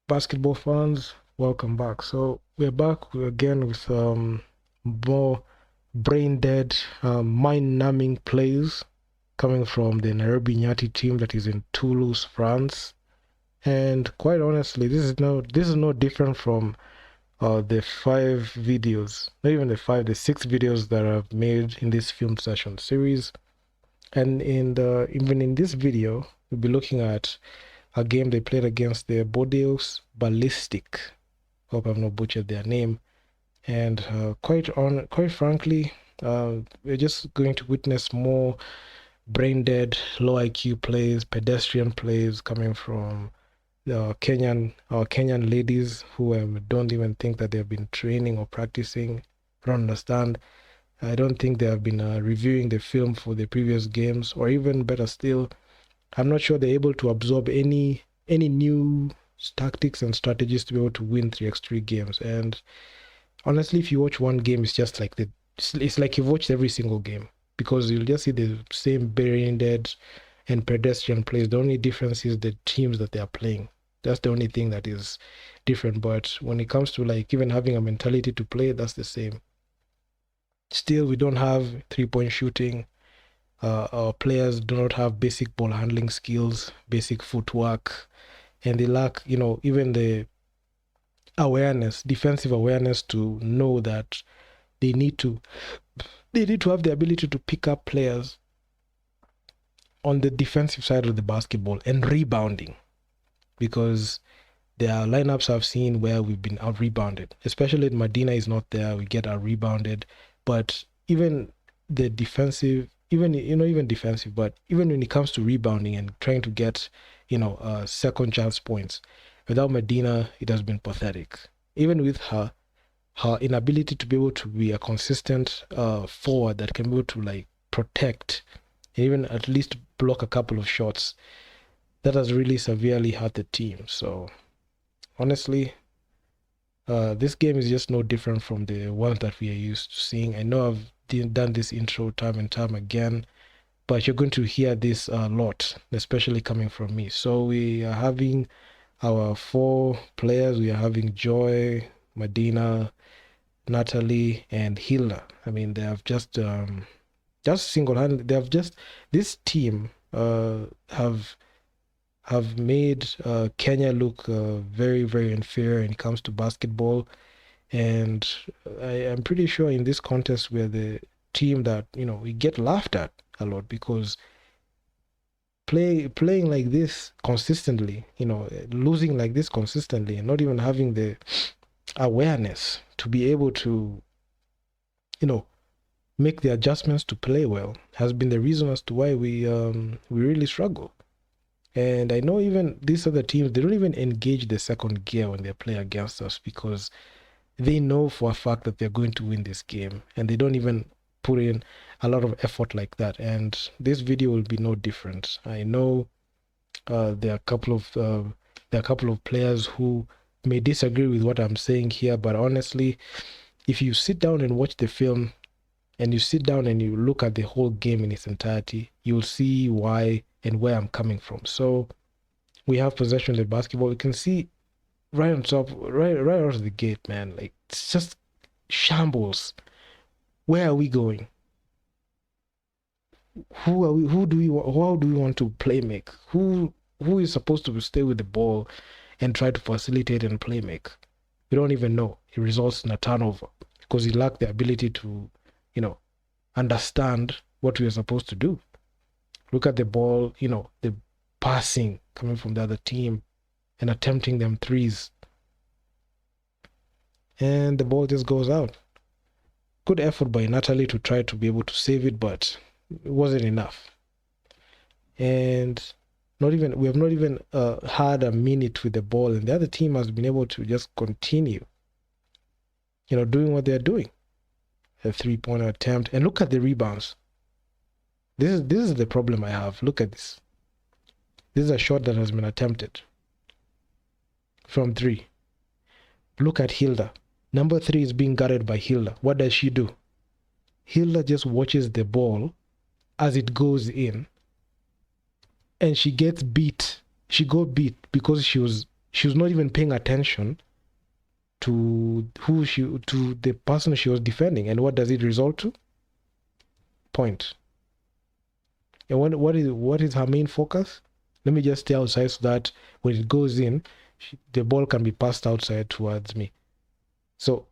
Basketball fans, welcome back. So we're back again with more brain dead, mind-numbing plays coming from the Nairobi Nyati team that is in Toulouse, France. And quite honestly, this is no different from the the 6 videos that I've made in this film session series. And even in this video, we'll be looking at a game they played against the Bordeaux Ballistik. Hope I've not butchered their name. And quite frankly, we're just going to witness more brain dead, low IQ plays, pedestrian plays coming from our Kenyan ladies who don't even think that they've been training or practicing. I don't understand. I don't think they have been reviewing the film for the previous games, or even better still, I'm not sure they're able to absorb any new tactics and strategies to be able to win 3x3 games. And honestly, if you watch one game, it's just like it's like you've watched every single game, because you'll just see the same brain dead and pedestrian plays. The only difference is the teams that they are playing. That's the only thing that is different. But when it comes to like even having a mentality to play, that's the same. Still, we don't have 3-point shooting. Our players do not have basic ball handling skills, basic footwork, and they lack, even the defensive awareness to know that they need to have the ability to pick up players on the defensive side of the basketball and rebounding, because there are lineups I've seen where we've been out rebounded, especially when Medina is not there, we get out rebounded. But even the defensive, even defensive, but even when it comes to rebounding and trying to get, second chance points, without Medina, it has been pathetic. Even with her inability to be able to be a consistent forward that can be able to like protect and even at least block a couple of shots, that has really severely hurt the team. So honestly, this game is just no different from the ones that we are used to seeing. I know I've done this intro time and time again, but you're going to hear this a lot, especially coming from me. So we are having our 4 players. We are having Joy, Medina, Natalie, and Hilda. I mean, they have just single-handedly, this team have made Kenya look very, very inferior when it comes to basketball. And I am pretty sure in this contest we're the team that, we get laughed at a lot, because playing like this consistently, losing like this consistently and not even having the awareness to be able to, make the adjustments to play well has been the reason as to why we really struggle. And I know even these other teams, they don't even engage the second gear when they play against us, because they know for a fact that they're going to win this game, and they don't even put in a lot of effort like that. And this video will be no different. I know there are a couple of players who may disagree with what I'm saying here, but honestly, if you sit down and watch the film and you sit down and you look at the whole game in its entirety, you'll see why and where I'm coming from. So we have possession of the basketball. You can see right on top, right out of the gate, man. Like, it's just shambles. Where are we going? Who are we? How do we want to play make? Who is supposed to stay with the ball and try to facilitate and play make? We don't even know. It results in a turnover because he lacked the ability to, understand what we are supposed to do. Look at the ball, the passing coming from the other team and attempting them threes. And the ball just goes out. Good effort by Natalie to try to be able to save it, but it wasn't enough. And we have not even had a minute with the ball, and the other team has been able to just continue, doing what they're doing. A 3-pointer attempt, and look at the rebounds. This is the problem I have. Look at this. This is a shot that has been attempted from 3. Look at Hilda. Number 3 is being guarded by Hilda. What does she do? Hilda just watches the ball as it goes in, and she gets beat. She got beat because she She was not even paying attention to the person she was defending. And what does it result to? Point. And what is her main focus? Let me just stay outside so that when it goes in, the ball can be passed outside towards me. So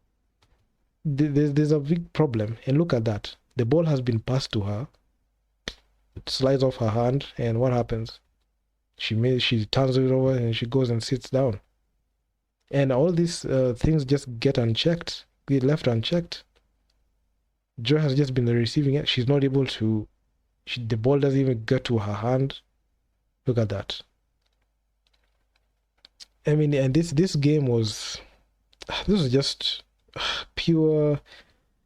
there's a big problem. And look at that. The ball has been passed to her. It slides off her hand, and what happens? She turns it over and she goes and sits down. And all these things just get unchecked, get left unchecked. Joy has just been the receiving end. She's not able to. The ball doesn't even get to her hand. Look at that. I mean, and this game was. This was just pure.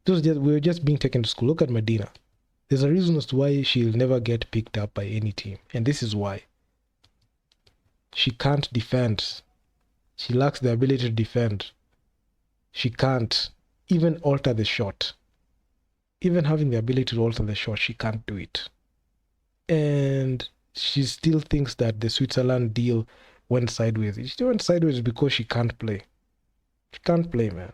We were just being taken to school. Look at Medina. There's a reason as to why she'll never get picked up by any team, and this is why. She can't defend. She lacks the ability to defend. She can't even alter the shot. Even having the ability to alter the shot, she can't do it. And she still thinks that the Switzerland deal went sideways. She went sideways because she can't play. She can't play, man.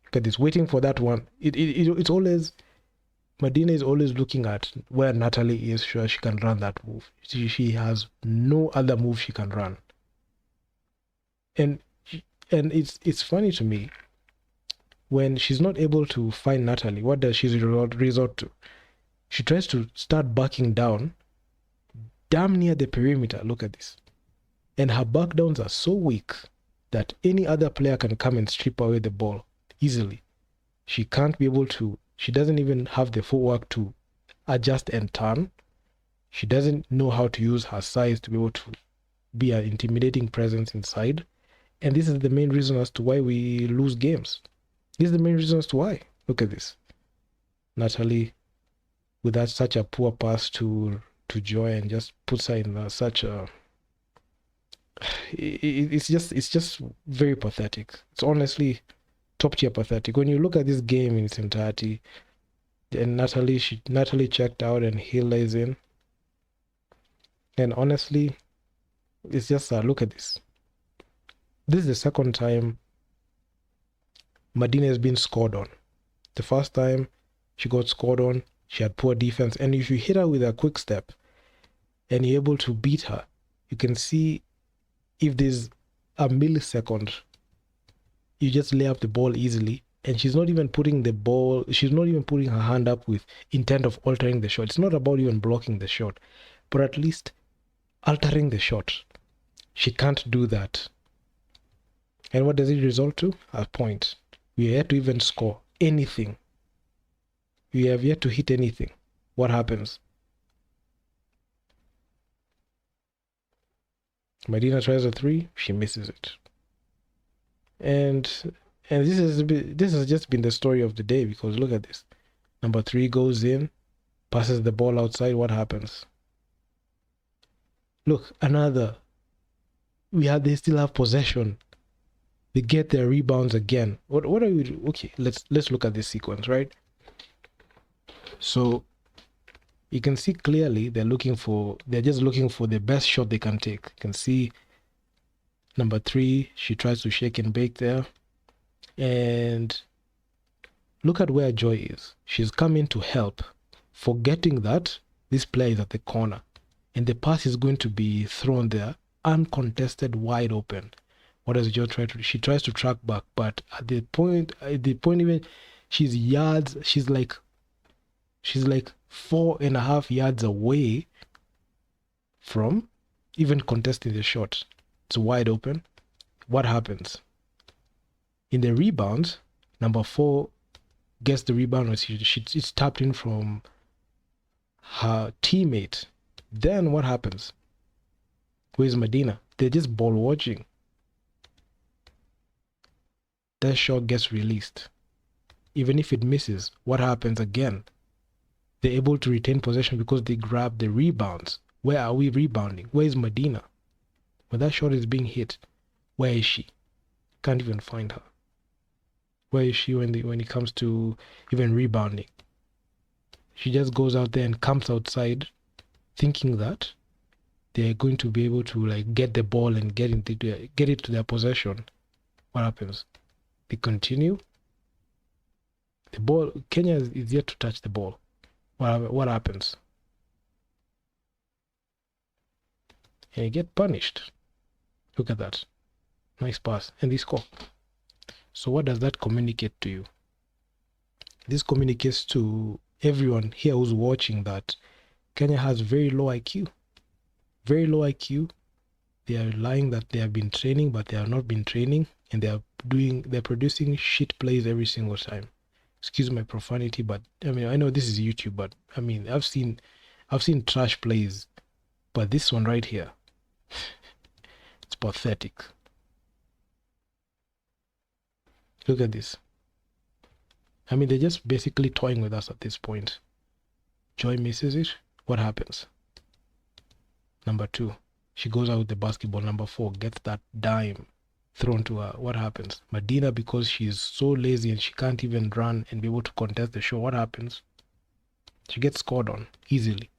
Look at this, waiting for that one. It's always... Medina is always looking at where Natalie is, sure she can run that move. She has no other move she can run. And it's funny to me, when she's not able to find Natalie, what does she resort to? She tries to start backing down, damn near the perimeter. Look at this. And her back downs are so weak that any other player can come and strip away the ball easily. She can't be able to. She doesn't even have the footwork to adjust and turn. She doesn't know how to use her size to be able to be an intimidating presence inside. And this is the main reason as to why we lose games. This is the main reason as to why. Look at this. Natalie, with such a poor pass to Joy, and just puts her in such a... It's just very pathetic. It's honestly top tier pathetic. When you look at this game in its entirety, and Natalie checked out and Hilda is in. And honestly, it's just look at this. This is the second time Medina has been scored on. The first time she got scored on, she had poor defense. And if you hit her with a quick step and you're able to beat her, you can see if there's a millisecond, you just lay up the ball easily. And she's not even putting her hand up with intent of altering the shot. It's not about even blocking the shot, but at least altering the shot. She can't do that. And what does it result to? A point. We are yet to even score anything. We have yet to hit anything. What happens? Medina tries a 3, she misses it. And this has just been the story of the day, because look at this. Number 3 goes in, passes the ball outside. What happens? Look, another. They still have possession. They get their rebounds again. What are we? Okay, let's look at this sequence, right? So you can see clearly they're just looking for the best shot they can take. You can see number 3, she tries to shake and bake there. And look at where Joy is. She's coming to help, forgetting that this player is at the corner. And the pass is going to be thrown there, uncontested, wide open. What does Joy try to do? She tries to track back, but at the point even, she's like 4.5 yards away from even contesting the shot. It's wide open. What happens? In the rebounds, number 4 gets the rebound. It's tapped in from her teammate. Then what happens? Where's Medina? They're just ball watching. That shot gets released. Even if it misses, what happens again? They're able to retain possession because they grab the rebounds. Where are we rebounding? Where is Medina? When that shot is being hit, where is she? Can't even find her. Where is she when it comes to even rebounding? She just goes out there and camps outside, thinking that they're going to be able to like get the ball and get it to their possession. What happens? They continue. The ball, Kenya is yet to touch the ball. What happens? And you get punished. Look at that. Nice pass. And they score. So what does that communicate to you? This communicates to everyone here who's watching that Kenya has very low IQ. Very low IQ. They are lying that they have been training, but they have not been training, and they're producing shit plays every single time. Excuse my profanity, but I mean I know this is YouTube, but I mean I've seen trash plays, but this one right here, it's pathetic. Look at this. I mean, they're just basically toying with us at this point. Joy misses it. What happens? Number 2, she goes out with the basketball. Number 4 gets that dime thrown to her. What happens? Medina, because she's so lazy and she can't even run and be able to contest the shot, what happens? She gets scored on easily.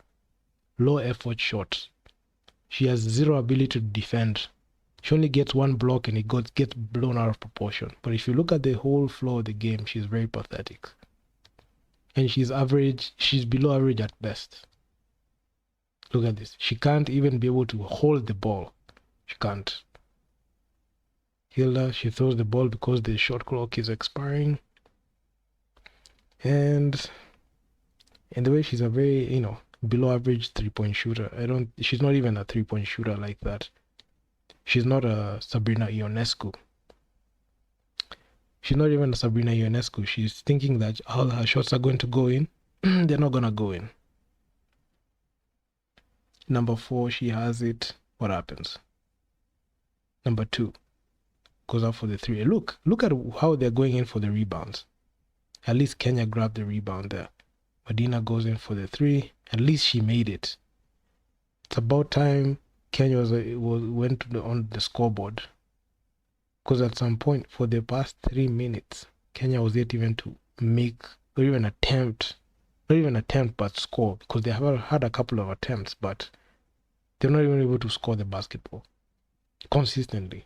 Low effort shots. She has zero ability to defend. She only gets one block and it gets blown out of proportion. But if you look at the whole flow of the game, she's very pathetic. And she's average. She's below average at best. Look at this. She can't even be able to hold the ball. She can't. Hilda, she throws the ball because the shot clock is expiring. And the way she's a very, below average 3-point shooter. She's not even a 3-point shooter like that. She's not a Sabrina Ionescu. She's not even a Sabrina Ionescu. She's thinking that all her shots are going to go in. They're not going to go in. Number 4, she has it. What happens? Number 2 goes out for the 3. Look at how they're going in for the rebounds. At least Kenya grabbed the rebound there. Medina goes in for the 3. At least she made it. It's about time Kenya went on the scoreboard. Because at some point for the past 3 minutes, Kenya was yet even to make or even attempt, not even attempt, but score. Because they have had a couple of attempts, but they're not even able to score the basketball consistently.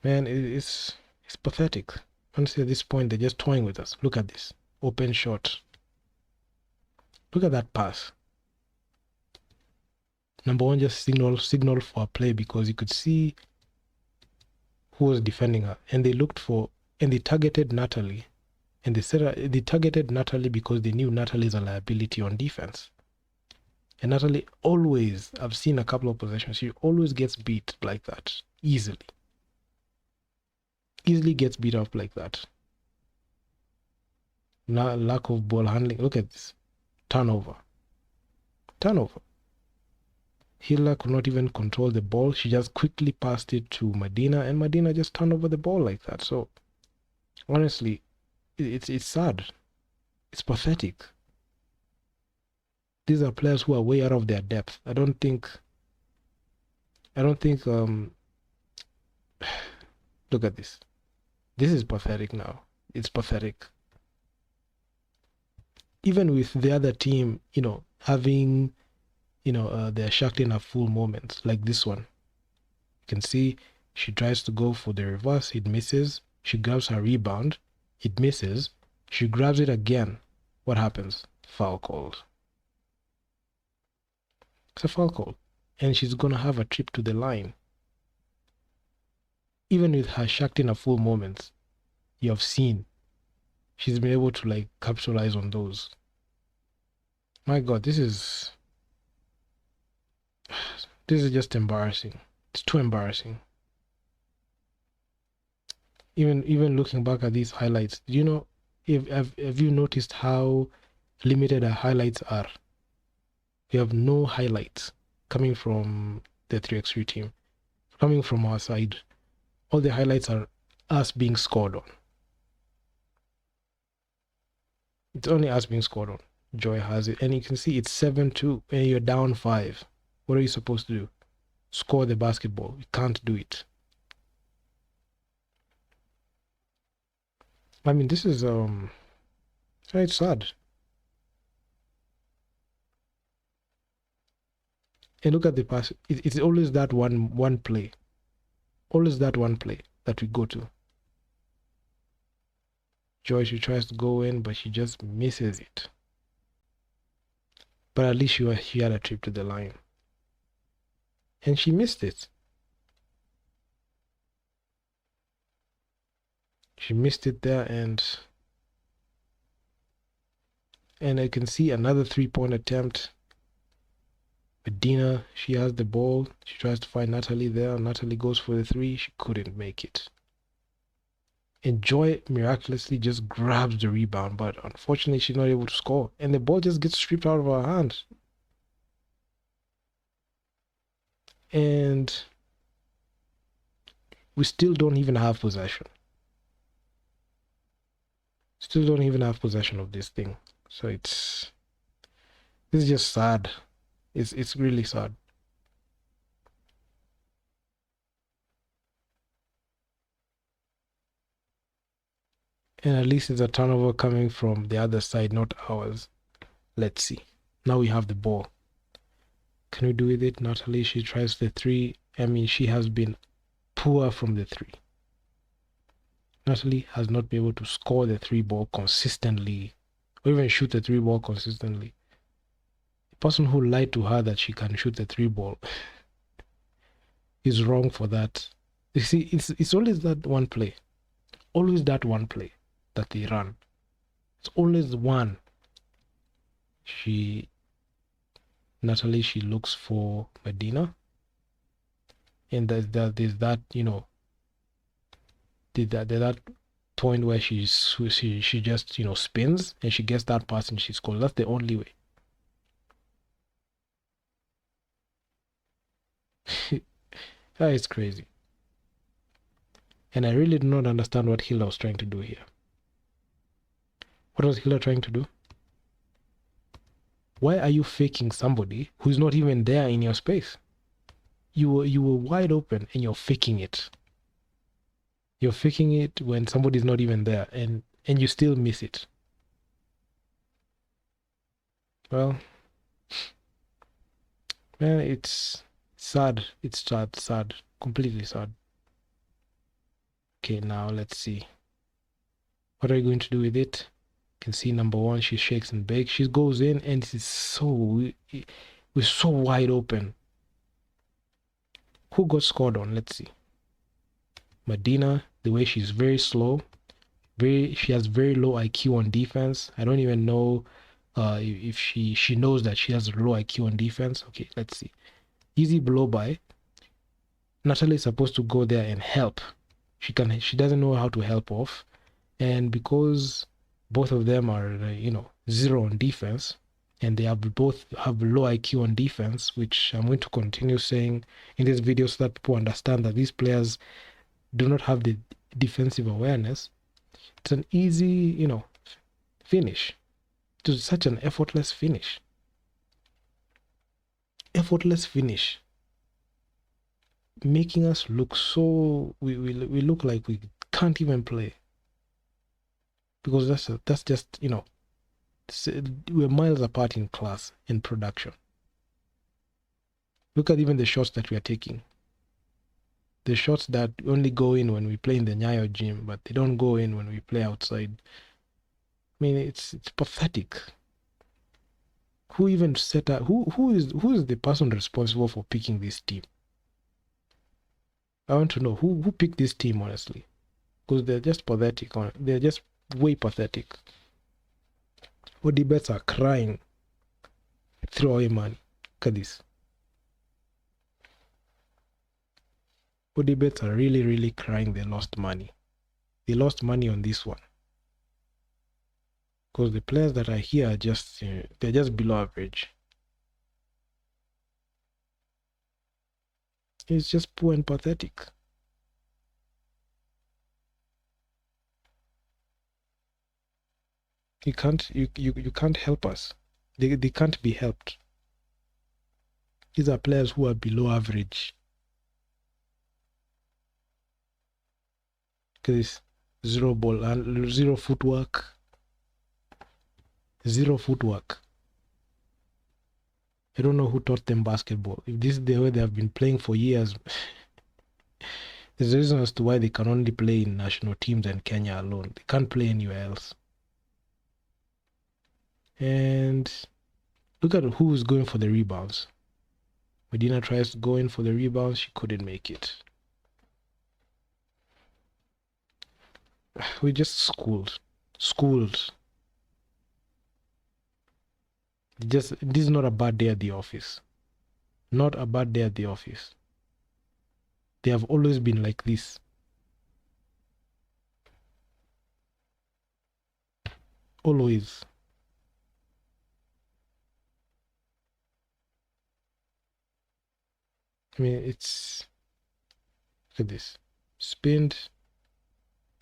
Man, it's pathetic. Honestly, at this point, they're just toying with us. Look at this. Open shot. Look at that pass. Number 1 just signaled for a play because you could see who was defending her. And they targeted Natalie. And they targeted Natalie because they knew Natalie is a liability on defense. And Natalie always, I've seen a couple of possessions, she always gets beat like that. Easily gets beat up like that. Lack of ball handling. Look at this. Turnover. Hila could not even control the ball. She just quickly passed it to Medina, and Medina just turned over the ball like that. So, honestly, it's sad. It's pathetic. These are players who are way out of their depth. I don't think look at this. This is pathetic now. It's pathetic. Even with the other team, having they're shocked in a full moments like this one. You can see she tries to go for the reverse. It misses. She grabs her rebound. It misses. She grabs it again. What happens? Foul called. It's a foul call. And she's going to have a trip to the line. Even with her shocked in a full moments, you have seen she's been able to capitalize on those. My God, this is just embarrassing. It's too embarrassing. Even looking back at these highlights, do you know, have you noticed how limited our highlights are? We have no highlights coming from the 3x3 team. Coming from our side, all the highlights are us being scored on. It's only us being scored on. Joy has it, and you can see it's 7-2 and you're down 5. What are you supposed to do? Score the basketball. You can't do it. I mean, this is it's sad. And look at the pass. It's always that one play. Always that one play that we go to. Joy, she tries to go in, but she just misses it. But at least she had a trip to the line. And she missed it. She missed it there, and I can see another 3-point attempt. Medina, she has the ball. She tries to find Natalie there. Natalie goes for the 3. She couldn't make it. And Joy miraculously just grabs the rebound, but unfortunately she's not able to score. And the ball just gets stripped out of her hands. And we still don't even have possession. Still don't even have possession of this thing. So this is just sad. It's really sad. And at least it's a turnover coming from the other side, not ours. Let's see. Now we have the ball. Can we do with it? Natalie, she tries the 3. I mean, she has been poor from the 3. Natalie has not been able to score the 3 ball consistently, or even shoot the 3 ball consistently. The person who lied to her that she can shoot the 3 ball is wrong for that. You see, it's always that one play. Always that one play that they run. It's always one. Natalie, she looks for Medina. And there's that, you know, that point where she just, you know, spins and she gets that pass and she scores. That's the only way. That is crazy. And I really do not understand what Hiller was trying to do here. What was Hiller trying to do? Why are you faking somebody who's not even there in your space? You were wide open and you're faking it. You're faking it when somebody's not even there, and you still miss it. Well, man, it's sad. It's sad, completely sad. Okay, now let's see. What are you going to do with it? You can see number 1, she shakes and bakes. She goes in, and we're so wide open. Who got scored on? Let's see. Medina, the way she's very slow, she has very low IQ on defense. I don't even know if she knows that she has a low IQ on defense. Okay, let's see. Easy blow by. Natalie is supposed to go there and help. She doesn't know how to help off, and because both of them are 0 on defense, and they both have low IQ on defense, which I'm going to continue saying in this video so that people understand that these players do not have the defensive awareness. It's an easy, finish. It's such an effortless finish. Effortless finish. Making us look so, we look like we can't even play. Because that's just, we're miles apart in class, in production. Look at even the shots that we are taking. The shots that only go in when we play in the Nyayo gym, but they don't go in when we play outside. I mean, it's pathetic. Who even set up? Who is the person responsible for picking this team? I want to know who picked this team, honestly, because they're just pathetic. They're just way pathetic. OD bets are crying. Throw away money. Look at this. OD bets are really, really crying. They lost money. They lost money on this one. Because the players that are here are just, they're just below average. It's just poor and pathetic. You can't help us. They can't be helped. These are players who are below average. Look at this. 0 ball and 0 footwork. 0 footwork. I don't know who taught them basketball. If this is the way they have been playing for years, there's a reason as to why they can only play in national teams and Kenya alone. They can't play anywhere else. And look at who's going for the rebounds. Medina tries to go in for the rebounds. She couldn't make it. We just schooled. Just, this is not a bad day at the office. Not a bad day at the office. They have always been like this. Always. I mean, it's... Look at this. Spinned.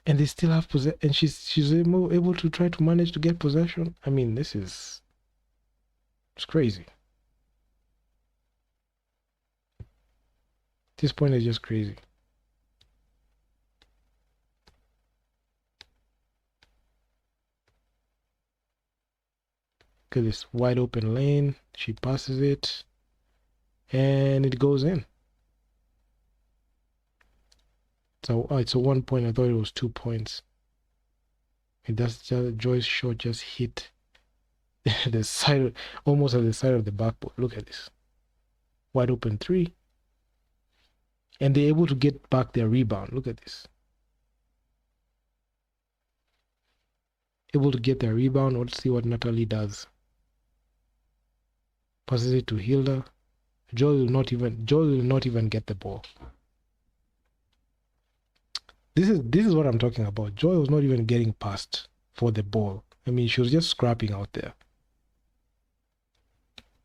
And they still have possession. And she's able to try to manage to get possession. I mean, this is... It's crazy. This point is just crazy. Look at this wide open lane. She passes it. And it goes in. So it's a 1 point. I thought it was 2 points. And that's just Joy's shot just hit the side, almost at the side of the backboard. Look at this. Wide open 3. And they're able to get back their rebound. Look at this. Able to get their rebound. Let's see what Natalie does. Passes it to Hilda. Joy will not even get the ball. This is what I'm talking about. Joy was not even getting past for the ball. I mean, she was just scrapping out there.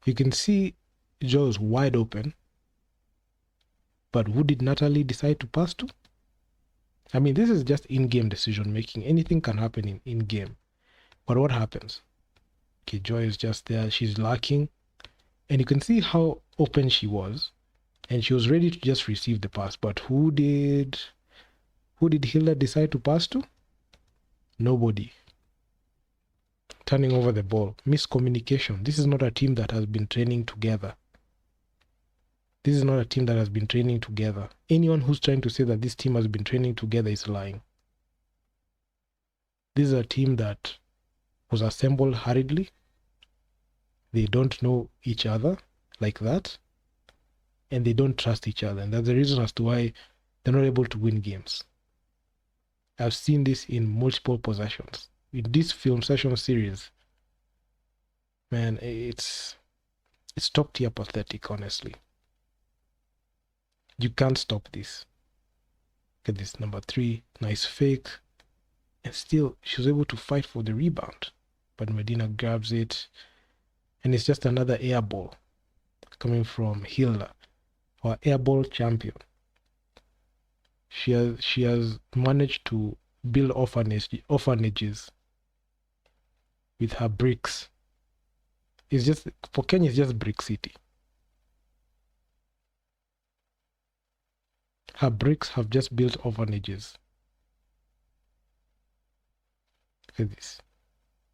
You can see Joy was wide open. But who did Natalie decide to pass to? I mean, this is just in-game decision making. Anything can happen in-game. But what happens? Okay, Joy is just there. She's lacking. And you can see how open she was. And she was ready to just receive the pass. But who did Hilda decide to pass to? Nobody. Turning over the ball. Miscommunication. This is not a team that has been training together. This is not a team that has been training together. Anyone who's trying to say that this team has been training together is lying. This is a team that was assembled hurriedly. They don't know each other like that. And they don't trust each other. And that's the reason as to why they're not able to win games. I've seen this in multiple possessions. In this film session series, man, it's top tier pathetic, honestly. You can't stop this. Look at this, number 3, nice fake. And still, she was able to fight for the rebound. But Medina grabs it. And it's just another air ball coming from Hilda, our air ball champion. She has managed to build orphanages with her bricks. It's just, for Kenya, it's just Brick City. Her bricks have just built orphanages. Look at this.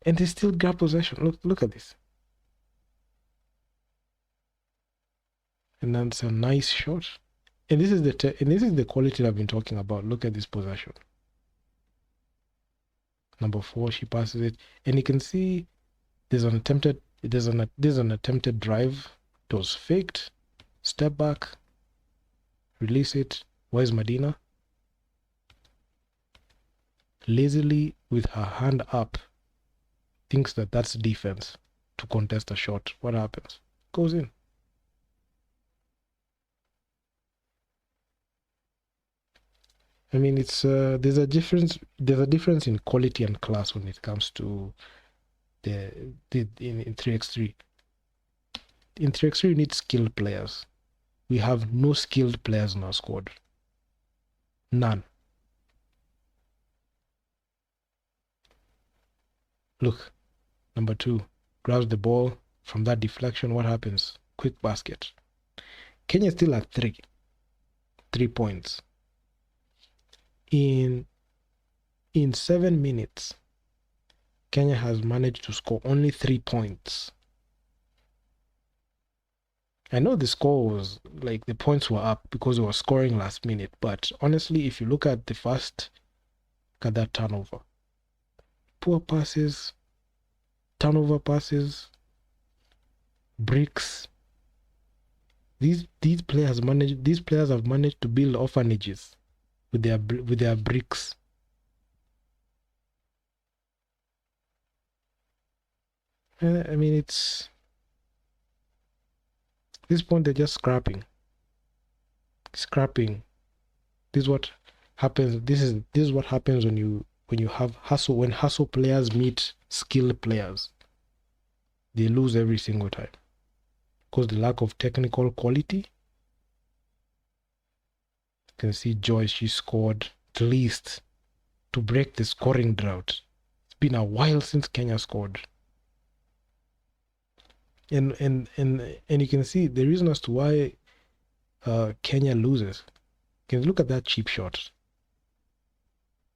And they still grab possession. Look at this. And that's a nice shot. And this is the quality I've been talking about. Look at this possession. Number 4, she passes it. And you can see there's an attempted drive. It was faked. Step back. Release it. Where's Medina? Lazily, with her hand up, thinks that that's defense to contest a shot. What happens? Goes in. I mean, it's there's a difference in quality and class when it comes to in 3x3. In 3x3, you need skilled players. We have no skilled players in our squad. None. Look, number 2 grabs the ball from that deflection. What happens? Quick basket. Kenya still at 3 points. In 7 minutes, Kenya has managed to score only 3 points. I know the score was like the points were up because it was scoring last minute, but honestly, if you look at the first, look at that turnover, poor passes, turnover passes, bricks. These players have managed to build orphanages with their bricks. I mean, it's at this point they're just scrapping. This is what happens. This is what happens when you have hustle. When hustle players meet skilled players, they lose every single time because the lack of technical quality. You can see Joyce, she scored at least to break the scoring drought. It's been a while since Kenya scored. And you can see the reason as to why Kenya loses. You can look at that cheap shot.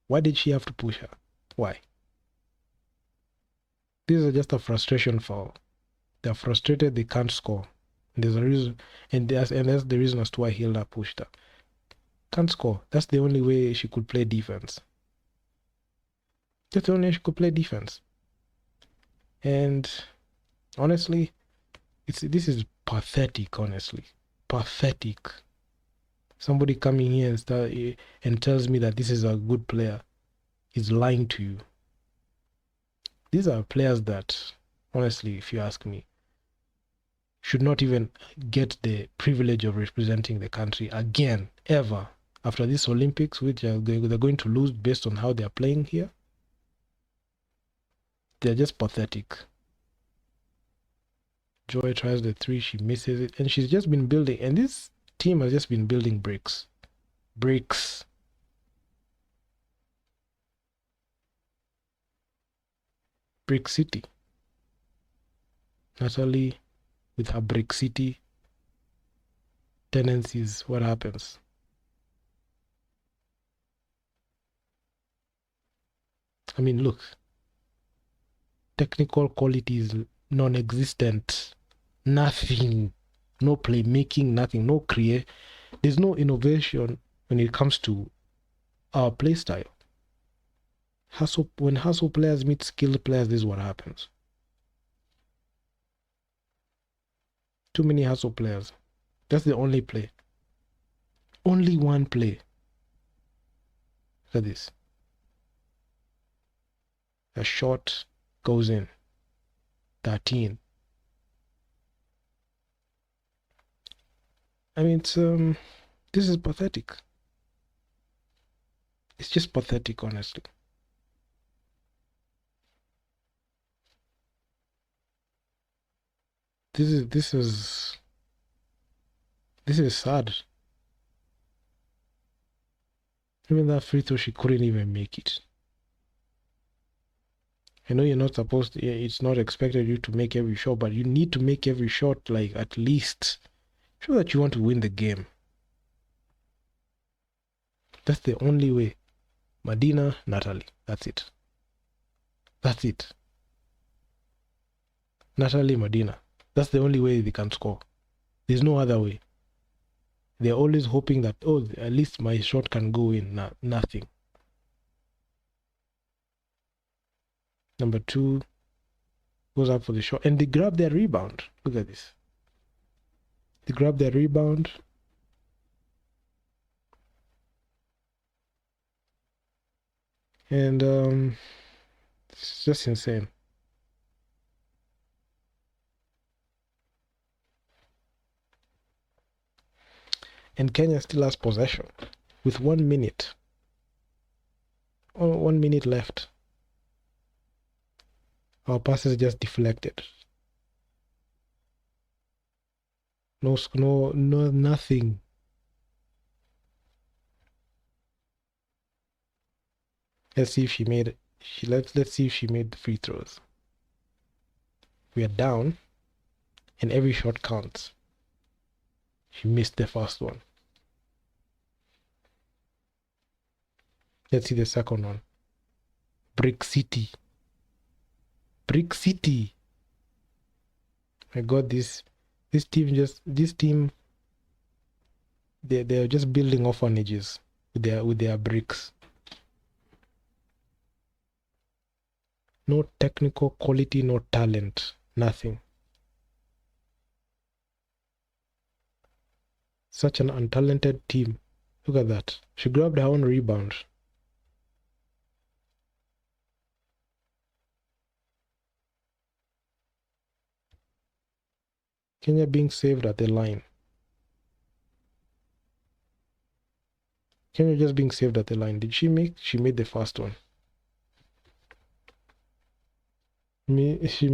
Why did she have to push her? Why? This is just a frustration foul. They're frustrated, they can't score. And there's a reason, and that's the reason as to why Hilda pushed her. Can't score. That's the only way she could play defense. That's the only way she could play defense. And honestly, this is pathetic, honestly. Pathetic. Somebody coming here and tells me that this is a good player is lying to you. These are players that, honestly, if you ask me, should not even get the privilege of representing the country again, ever. After this Olympics, which they're going to lose based on how they're playing here. They're just pathetic. Joy tries the three, she misses it, and she's just been building, and this team has just been building bricks. Bricks. Brick City. Natalie with her Brick City tendencies, what happens? I mean, look, technical quality is non-existent. Nothing. No playmaking, nothing. No create. There's no innovation when it comes to our play style. When hustle players meet skilled players, this is what happens. Too many hustle players. That's the only play. Only one play. Look at this. A shot goes in. 13. I mean, this is pathetic. It's just pathetic, honestly. This is sad. Even that free throw, she couldn't even make it. I know you're not supposed to, it's not expected you to make every shot, but you need to make every shot, like, at least show that you want to win the game. That's the only way. Medina, Natalie. That's it. That's it. Natalie, Medina. That's the only way they can score. There's no other way. They're always hoping that, oh, at least my shot can go in. Nothing. Number 2 goes up for the shot. And they grab their rebound. Look at this. They grab their rebound. And it's just insane. And Kenya still has possession with 1 minute. Oh, 1 minute left. Our passes just deflected. No, nothing. Let's see if she made it. Let's see if she made the free throws. We are down, and every shot counts. She missed the first one. Let's see the second one. Brick City. Brick City. I got this This team, they're just building orphanages with their bricks. No technical quality, no talent, nothing. Such an untalented team. Look at that. She grabbed her own rebound. Kenya being saved at the line. Kenya just being saved at the line. Did she make? She made the first one. She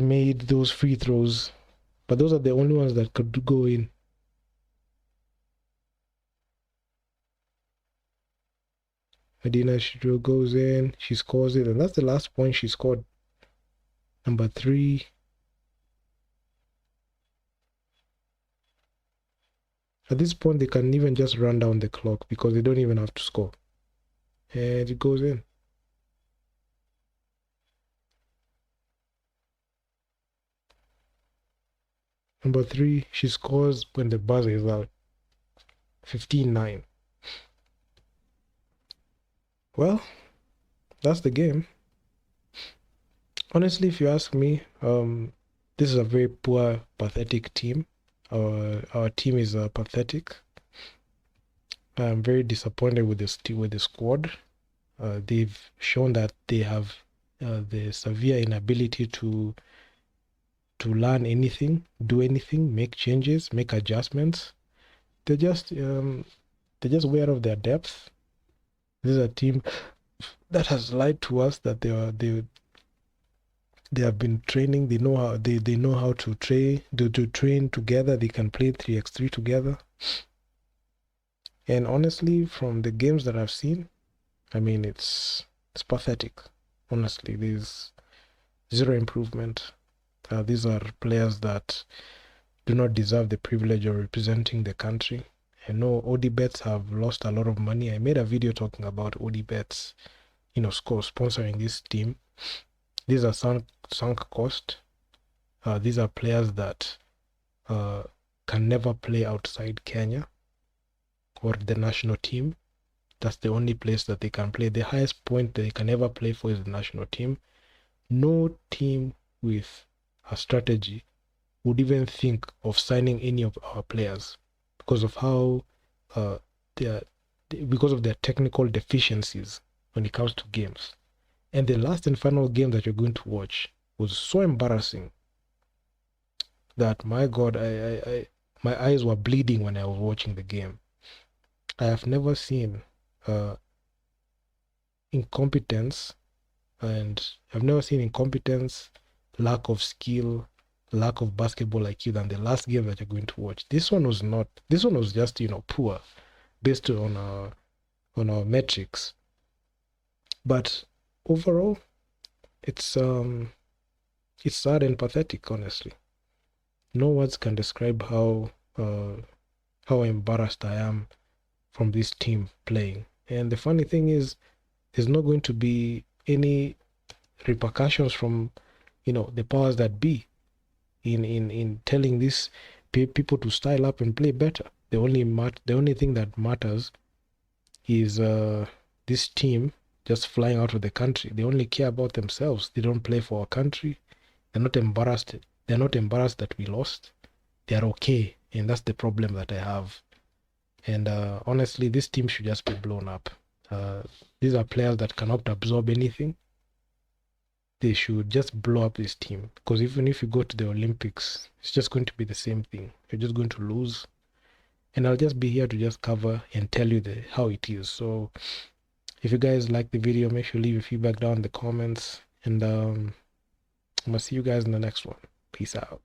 made those free throws, but those are the only ones that could go in. Adina Shidro goes in, she scores it, and that's the last point she scored. Number 3. At this point, they can even just run down the clock because they don't even have to score. And it goes in. Number 3, she scores when the buzzer is out. 15-9. Well, that's the game. Honestly, if you ask me, this is a very poor, pathetic team. Our team is pathetic. I'm very disappointed with the squad. They've shown that they have the severe inability to learn anything, do anything, make changes, make adjustments. They're just way out of their depth. This is a team that has lied to us that they have been training. They know how to train together. They can play 3x3 together. And honestly, from the games that I've seen, I mean, it's pathetic. Honestly, there's zero improvement. These are players that do not deserve the privilege of representing the country. I know ODBets have lost a lot of money. I made a video talking about ODBets, sponsoring this team. These are sunk cost. These are players that can never play outside Kenya or the national team. That's the only place that they can play. The highest point that they can ever play for is the national team. No team with a strategy would even think of signing any of our players because of how because of their technical deficiencies when it comes to games. And the last and final game that you're going to watch was so embarrassing that, my God, my eyes were bleeding when I was watching the game. I have never seen incompetence, and I've never seen incompetence, lack of skill, lack of basketball IQ than the last game that you're going to watch. This one was not. This one was just poor, based on our metrics. But overall, it's sad and pathetic. Honestly, no words can describe how embarrassed I am from this team playing. And the funny thing is, there's not going to be any repercussions from the powers that be in telling these people to style up and play better. The only thing that matters is this team just flying out of the country. They only care about themselves. They don't play for our country. They're not embarrassed. They're not embarrassed that we lost. They're okay, and that's the problem that I have. And honestly, this team should just be blown up. These are players that cannot absorb anything. They should just blow up this team, because even if you go to the Olympics, it's just going to be the same thing. You're just going to lose. And I'll just be here to just cover and tell you how it is. So if you guys like the video, make sure you leave your feedback down in the comments. And I'm going to see you guys in the next one. Peace out.